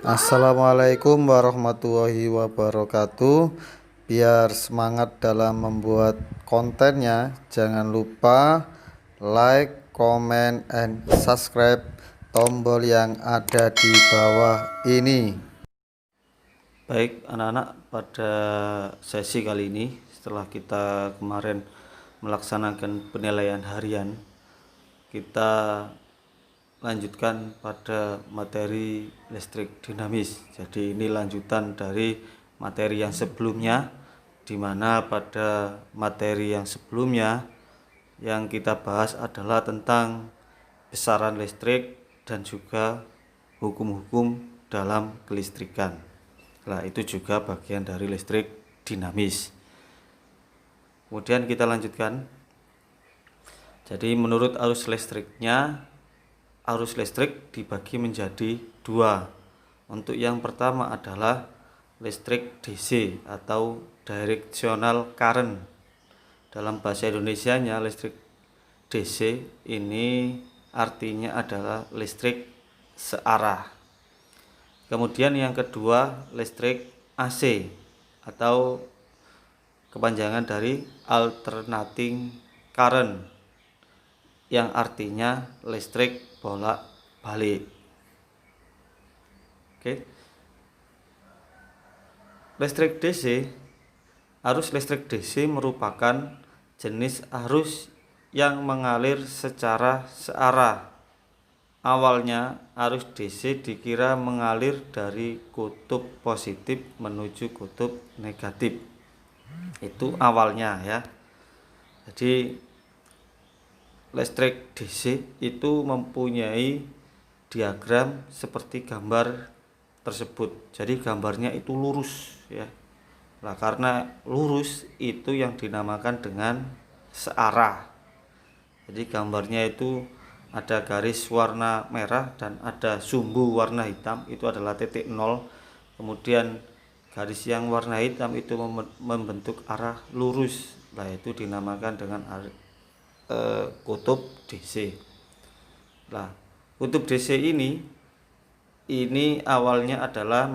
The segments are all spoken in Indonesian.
Assalamualaikum warahmatullahi wabarakatuh. Biar semangat dalam membuat kontennya, jangan lupa like, comment, and subscribe tombol yang ada di bawah ini. Baik anak-anak, pada sesi kali ini setelah kita kemarin melaksanakan penilaian harian, kita lanjutkan pada materi listrik dinamis. Jadi ini lanjutan dari materi yang sebelumnya, di mana pada materi yang sebelumnya yang kita bahas adalah tentang besaran listrik dan juga hukum-hukum dalam kelistrikan. Nah, itu juga bagian dari listrik dinamis. Kemudian kita lanjutkan. Jadi menurut arus listriknya, arus listrik dibagi menjadi dua. Untuk yang pertama adalah listrik DC atau directional current. Dalam bahasa Indonesianya, listrik DC ini artinya adalah listrik searah. Kemudian yang kedua, listrik AC atau kepanjangan dari alternating current, yang artinya listrik bolak-balik. Oke. Listrik DC, arus listrik DC merupakan jenis arus yang mengalir secara searah. Awalnya arus DC dikira mengalir dari kutub positif menuju kutub negatif. Itu awalnya ya. Jadi listrik DC itu mempunyai diagram seperti gambar tersebut. Jadi gambarnya itu lurus ya. Nah, karena lurus itu yang dinamakan dengan searah. Jadi gambarnya itu ada garis warna merah dan ada sumbu warna hitam, itu adalah titik nol. Kemudian garis yang warna hitam itu membentuk arah lurus. Nah, itu dinamakan dengan kutub DC. Nah, kutub DC ini awalnya adalah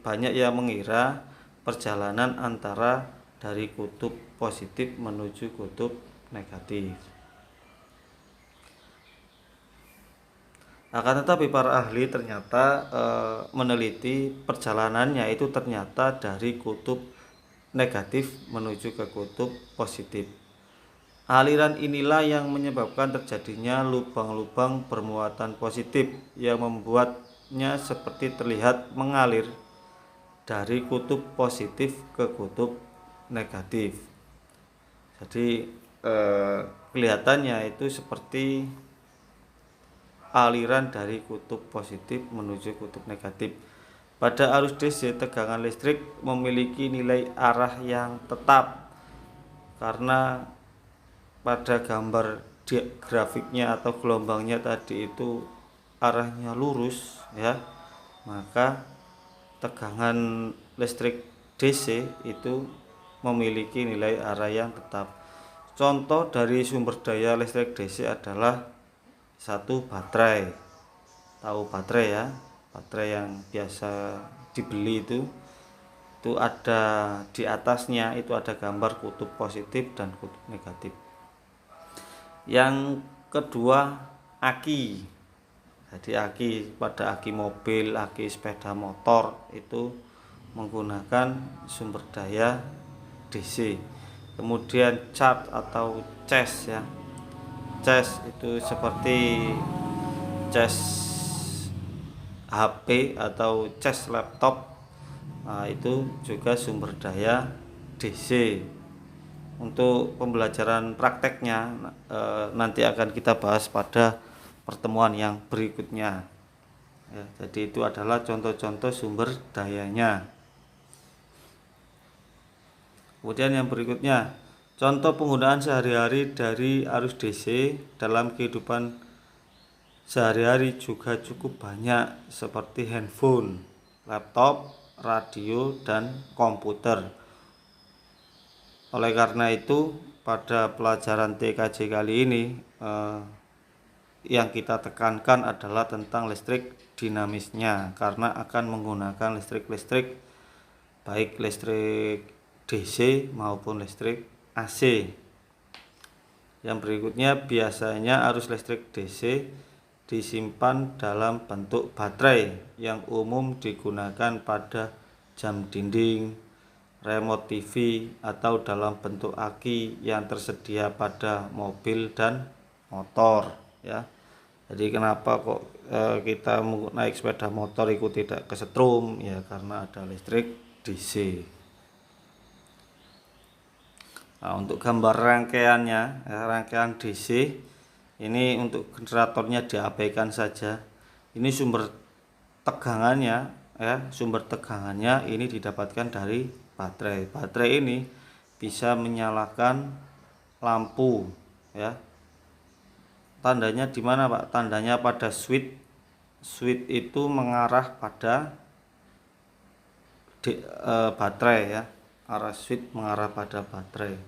banyak yang mengira perjalanan antara dari kutub positif menuju kutub negatif. Akan tetapi para ahli ternyata meneliti perjalanannya itu ternyata dari kutub negatif menuju ke kutub positif. Aliran inilah yang menyebabkan terjadinya lubang-lubang bermuatan positif yang membuatnya seperti terlihat mengalir dari kutub positif ke kutub negatif. Jadi kelihatannya itu seperti aliran dari kutub positif menuju kutub negatif. Pada arus DC, tegangan listrik memiliki nilai arah yang tetap karena pada gambar grafiknya atau gelombangnya tadi itu arahnya lurus ya, maka tegangan listrik DC itu memiliki nilai arah yang tetap. Contoh dari sumber daya listrik DC adalah satu baterai. Tahu baterai ya, baterai yang biasa dibeli itu ada di atasnya itu ada gambar kutub positif dan kutub negatif. Yang kedua, aki. Jadi aki pada aki mobil, aki sepeda motor itu menggunakan sumber daya DC. Kemudian charge atau cas ya. Cas itu seperti cas HP atau cas laptop. Nah, itu juga sumber daya DC. Untuk pembelajaran prakteknya nanti akan kita bahas pada pertemuan yang berikutnya ya, jadi itu adalah contoh-contoh sumber dayanya. Kemudian yang berikutnya, contoh penggunaan sehari-hari dari arus DC dalam kehidupan sehari-hari juga cukup banyak, seperti handphone, laptop, radio, dan komputer. Oleh karena itu, pada pelajaran TKJ kali ini yang kita tekankan adalah tentang listrik dinamisnya karena akan menggunakan listrik baik listrik DC maupun listrik AC. Yang berikutnya, biasanya arus listrik DC disimpan dalam bentuk baterai yang umum digunakan pada jam dinding, remote TV, atau dalam bentuk aki yang tersedia pada mobil dan motor ya. Jadi kenapa kok kita naik sepeda motor itu tidak kesetrum ya, karena ada listrik DC. Nah, untuk gambar rangkaiannya ya, rangkaian DC ini untuk generatornya diabaikan saja. Ini sumber tegangannya ya, sumber tegangannya ini didapatkan dari baterai. Baterai ini bisa menyalakan lampu ya. Tandanya di mana, Pak? Tandanya pada switch. Switch itu mengarah pada baterai ya. Arah switch mengarah pada baterai.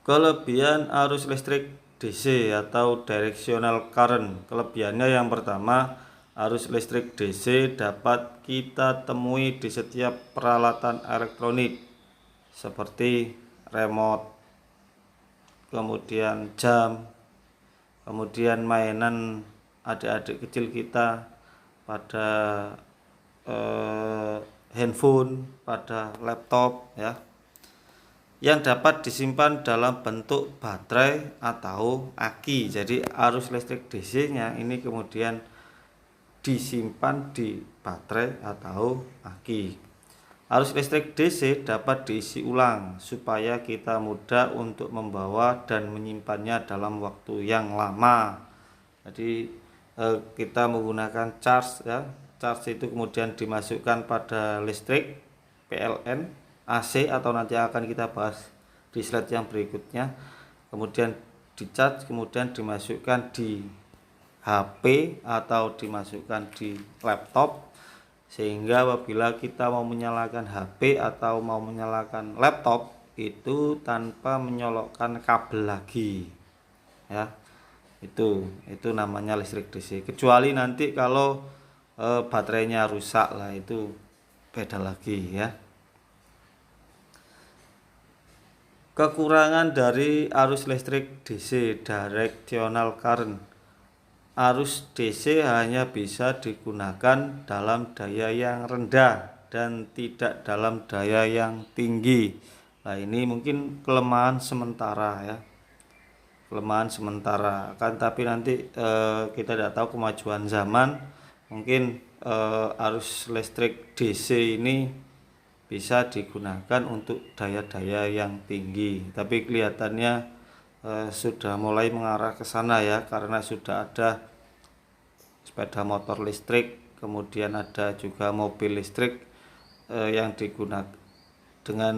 Kelebihan arus listrik DC atau directional current. Kelebihannya yang pertama, arus listrik DC dapat kita temui di setiap peralatan elektronik seperti remote, kemudian jam, kemudian mainan adik-adik kecil kita pada handphone, pada laptop ya, yang dapat disimpan dalam bentuk baterai atau aki. Jadi arus listrik DC nya ini kemudian disimpan di baterai atau aki. Arus listrik DC dapat diisi ulang supaya kita mudah untuk membawa dan menyimpannya dalam waktu yang lama. Jadi kita menggunakan charge ya. Charge itu kemudian dimasukkan pada listrik PLN, AC, atau nanti akan kita bahas di slide yang berikutnya. Kemudian di-charge, kemudian dimasukkan di HP atau dimasukkan di laptop, sehingga apabila kita mau menyalakan HP atau mau menyalakan laptop itu tanpa menyolokkan kabel lagi ya. Itu namanya listrik DC. Kecuali nanti kalau baterainya rusak lah, itu beda lagi ya. Kekurangan dari arus listrik DC, directional current. Arus DC hanya bisa digunakan dalam daya yang rendah dan tidak dalam daya yang tinggi. Nah, ini mungkin kelemahan sementara ya. Kelemahan sementara. Tapi nanti kita tidak tahu kemajuan zaman, mungkin arus listrik DC ini bisa digunakan untuk daya-daya yang tinggi. Tapi kelihatannya sudah mulai mengarah ke sana ya, karena sudah ada sepeda motor listrik, kemudian ada juga mobil listrik yang digunakan dengan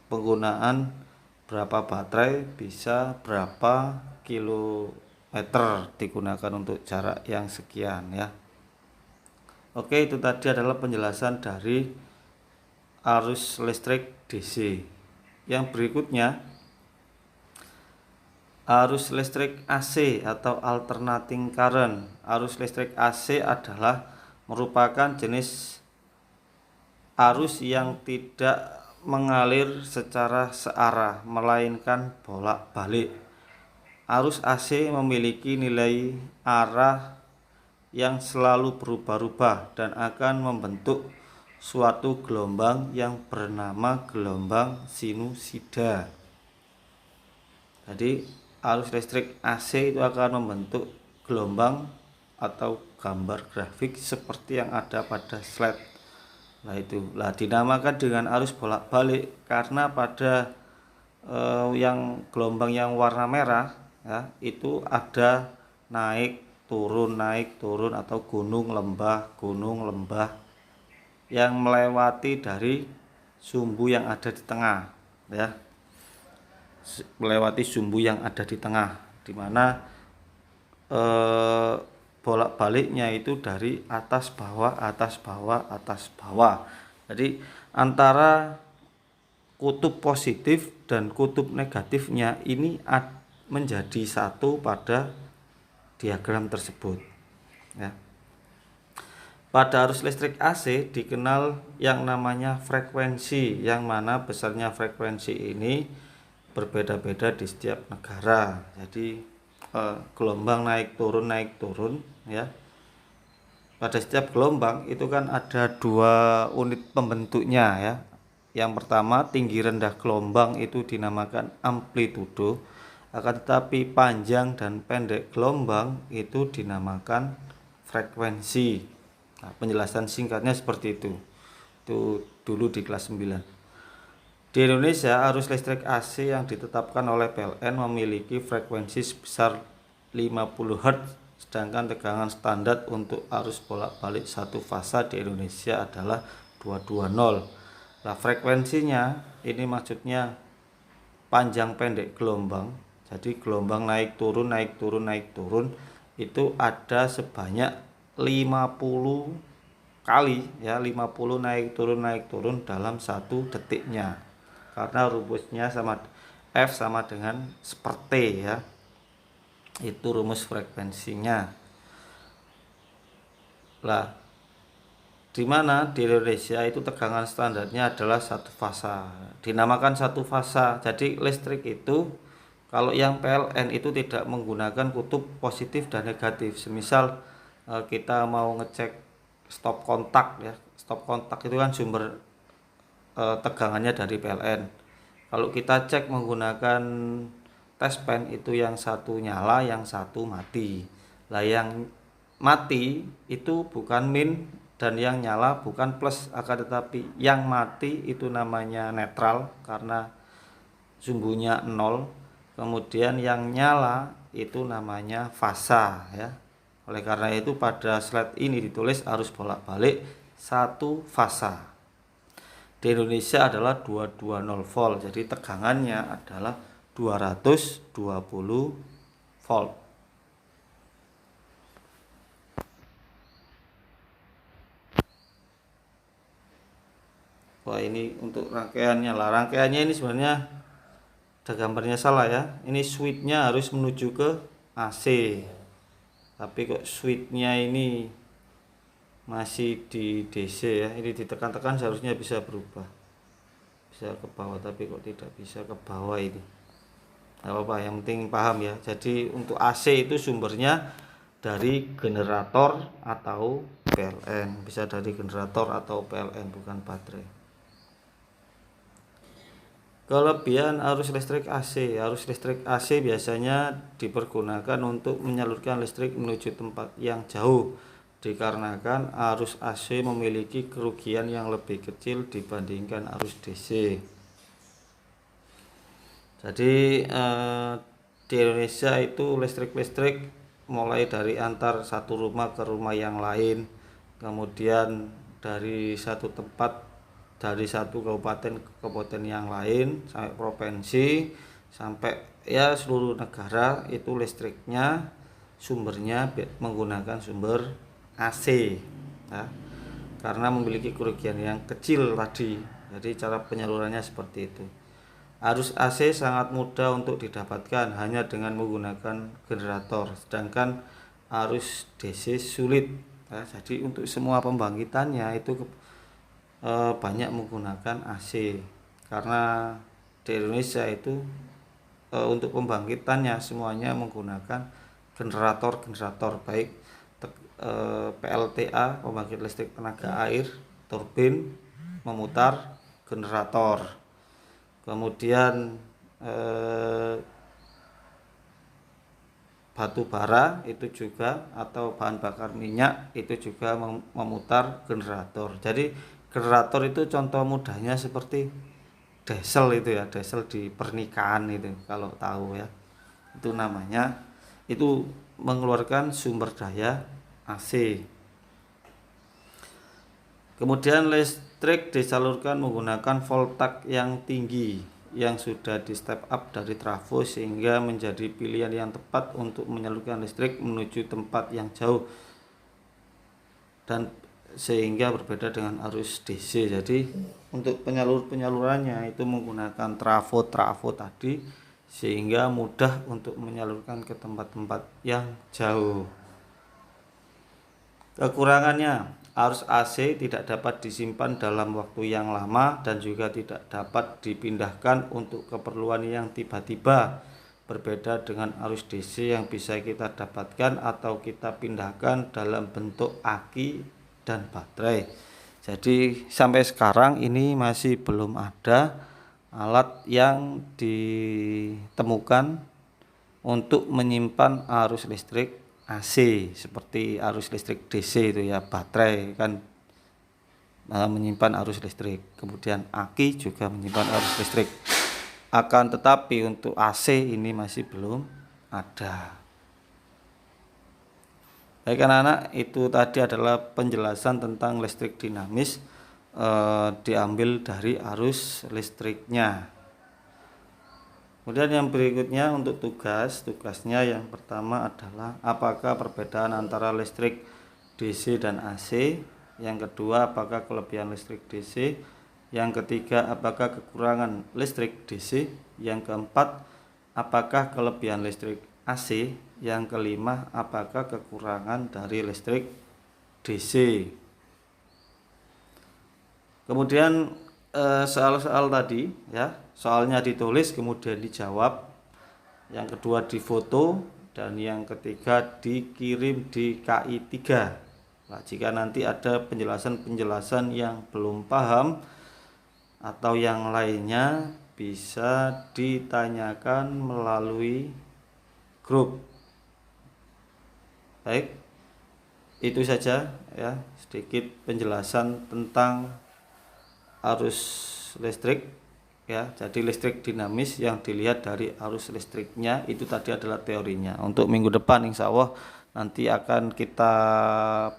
penggunaan berapa baterai bisa berapa kilometer digunakan untuk jarak yang sekian ya. Oke, itu tadi adalah penjelasan dari arus listrik DC. Yang berikutnya, arus listrik AC atau alternating current. Arus listrik AC adalah merupakan jenis arus yang tidak mengalir secara searah, melainkan bolak-balik. Arus AC memiliki nilai arah yang selalu berubah-ubah dan akan membentuk suatu gelombang yang bernama gelombang sinusida. Jadi arus listrik AC itu akan membentuk gelombang atau gambar grafik seperti yang ada pada slide. Nah, itulah dinamakan dengan arus bolak-balik karena pada yang gelombang yang warna merah ya, itu ada naik turun atau gunung lembah yang melewati dari sumbu yang ada di tengah ya. Melewati sumbu yang ada di tengah, di mana bolak-baliknya itu dari atas bawah. Jadi antara kutub positif dan kutub negatifnya ini menjadi satu pada diagram tersebut ya. Pada arus listrik AC dikenal yang namanya frekuensi, yang mana besarnya frekuensi ini berbeda-beda di setiap negara. Jadi gelombang naik turun ya. Pada setiap gelombang itu kan ada 2 unit pembentuknya ya. Yang pertama, tinggi rendah gelombang itu dinamakan amplitudo, akan tetapi panjang dan pendek gelombang itu dinamakan frekuensi. Nah, penjelasan singkatnya seperti itu. Itu dulu di kelas 9. Di Indonesia, arus listrik AC yang ditetapkan oleh PLN memiliki frekuensi sebesar 50 Hz, sedangkan tegangan standar untuk arus bolak-balik satu fasa di Indonesia adalah 220. Nah, frekuensinya ini maksudnya panjang pendek gelombang. Jadi gelombang naik turun itu ada sebanyak 50 kali ya, 50 naik turun dalam 1 detiknya. Karena rumusnya sama F sama dengan seperti ya. Itu rumus frekuensinya. Lah, di mana di Indonesia itu tegangan standarnya adalah 1 fasa. Dinamakan 1 fasa. Jadi listrik itu kalau yang PLN itu tidak menggunakan kutub positif dan negatif. Semisal kita mau ngecek stop kontak ya. Stop kontak itu kan sumber tegangannya dari PLN. Kalau kita cek menggunakan tes pen itu yang satu nyala, yang satu mati. Lah yang mati itu bukan min dan yang nyala bukan plus, akan tetapi yang mati itu namanya netral karena sumbunya 0. Kemudian yang nyala itu namanya fasa ya. Oleh karena itu pada slide ini ditulis arus bolak-balik 1 fasa. Di Indonesia adalah 220 volt. Jadi tegangannya adalah 220 volt. Wah, ini untuk rangkaiannya lah. Rangkaiannya ini sebenarnya ada gambarnya salah ya. Ini switchnya harus menuju ke AC. Tapi kok switchnya ini masih di DC ya. Ini ditekan-tekan seharusnya bisa berubah. Bisa ke bawah, tapi kok tidak bisa ke bawah ini. Gak apa-apa, yang penting paham ya. Jadi untuk AC itu sumbernya dari generator atau PLN. Bisa dari generator atau PLN, bukan baterai. Kelebihan arus listrik AC. Arus listrik AC biasanya dipergunakan untuk menyalurkan listrik menuju tempat yang jauh, dikarenakan arus AC memiliki kerugian yang lebih kecil dibandingkan arus DC. Jadi di Indonesia itu listrik mulai dari antar satu rumah ke rumah yang lain, kemudian dari satu tempat, dari satu kabupaten ke kabupaten yang lain, sampai provinsi, sampai ya seluruh negara itu listriknya sumbernya menggunakan sumber AC ya, karena memiliki kerugian yang kecil tadi. Jadi cara penyalurannya seperti itu. Arus AC sangat mudah untuk didapatkan hanya dengan menggunakan generator, sedangkan arus DC sulit ya. Jadi untuk semua pembangkitannya itu banyak menggunakan AC, karena di Indonesia itu untuk pembangkitannya semuanya menggunakan generator baik PLTA, pembangkit listrik tenaga air, turbin, memutar, generator. Kemudian batu bara itu juga, atau bahan bakar minyak itu juga memutar generator. Jadi generator itu contoh mudahnya seperti diesel itu ya, diesel di pernikahan itu kalau tahu ya. Itu namanya, itu mengeluarkan sumber daya AC. Kemudian listrik disalurkan menggunakan voltage yang tinggi yang sudah di step up dari trafo, sehingga menjadi pilihan yang tepat untuk menyalurkan listrik menuju tempat yang jauh. Dan sehingga berbeda dengan arus DC. Jadi untuk penyalurannya itu menggunakan trafo tadi, sehingga mudah untuk menyalurkan ke tempat-tempat yang jauh. Kekurangannya, arus AC tidak dapat disimpan dalam waktu yang lama dan juga tidak dapat dipindahkan untuk keperluan yang tiba-tiba. Berbeda dengan arus DC yang bisa kita dapatkan atau kita pindahkan dalam bentuk aki dan baterai. Jadi sampai sekarang ini masih belum ada alat yang ditemukan untuk menyimpan arus listrik AC seperti arus listrik DC itu ya, baterai kan menyimpan arus listrik, kemudian aki juga menyimpan arus listrik. Akan tetapi untuk AC ini masih belum ada. Baik anak-anak, itu tadi adalah penjelasan tentang listrik dinamis, diambil dari arus listriknya. Kemudian yang berikutnya untuk tugasnya yang pertama adalah apakah perbedaan antara listrik DC dan AC, yang kedua apakah kelebihan listrik DC, yang ketiga apakah kekurangan listrik DC, yang keempat apakah kelebihan listrik AC, yang kelima apakah kekurangan dari listrik DC. Kemudian soal-soal tadi ya, soalnya ditulis kemudian dijawab, yang kedua difoto, dan yang ketiga dikirim di KI 3. Nah, jika nanti ada penjelasan-penjelasan yang belum paham atau yang lainnya bisa ditanyakan melalui grup. Baik, itu saja ya, sedikit penjelasan tentang arus listrik ya. Jadi listrik dinamis yang dilihat dari arus listriknya itu tadi adalah teorinya. Untuk minggu depan insya Allah nanti akan kita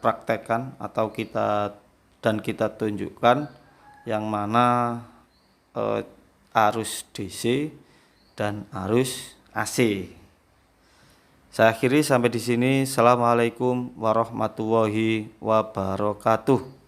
praktekkan atau kita tunjukkan yang mana arus DC dan arus AC. Saya akhiri sampai di sini. Assalamualaikum warahmatullahi wabarakatuh.